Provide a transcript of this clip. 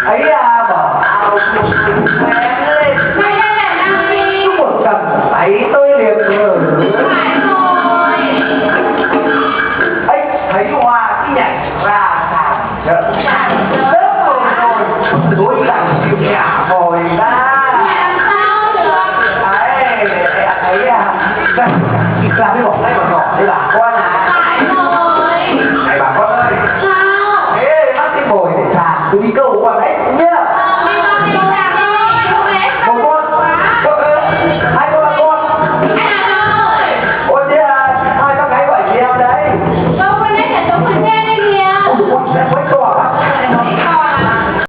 ấy à bỏ ao cùng em lên Mày đang làm đang đi. cứ một cầm tay tôi liền ngờ Phải rồi. ấy thấy hoa cái nhảy ra sàn chợ Sàn chợ.